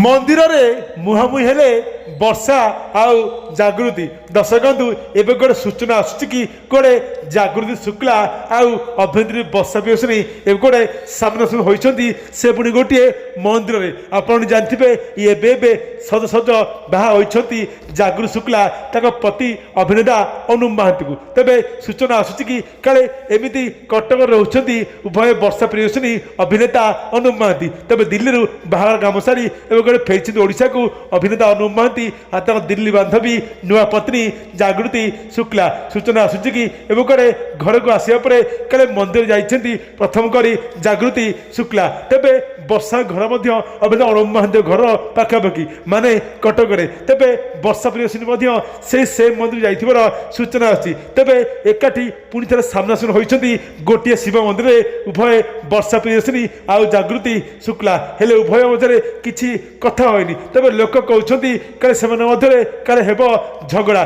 मंदिर में मुहांमुही हेले वर्षा आउ जागृति दर्शक बंधु एवं गोटे सूचना आसूँ कि गोटे जागृति शुक्ला आउ अभिनेत्री वर्षा प्रियदर्शिनी एवं गोटे सामना सामनी होती से पुणी गोटे मंदिर में आपड़ जानते ये सज सज बाहा होती जागृति शुक्ला पति अभिनेता अनु महांती को तेरे सूचना आसूँ कि काले एमती कटक रोचे उभय वर्षा प्रियदर्शिनी अभिनेता अनु महांती तेरे दिल्ली बाहर काम सारी गोटे फेरी ओडिशा को अभिनेता अनु महांती दिल्ली बांधवी नुआ पत्नी जागृति शुक्ला सूचना आसूँ कि गोटे घर को आसा काले मंदिर जाइए प्रथम करी जागृति शुक्ला तेरे वर्षा घर अभिनेता अनु महांती घर पाखापाखि माने कटक तेरे वर्षा प्रियदर्शिनी से मंदिर जाइथिबार सूचना आसी तेरे एकाठी पुणी थे सामना सामना होती गोटे शिव मंदिर में उभय वर्षा प्रियदर्शिनी आउ जागृति शुक्ला हेले उभय मध्य किसी कथा होनी तेरे लोक कहते काले से काले हेब झगड़ा।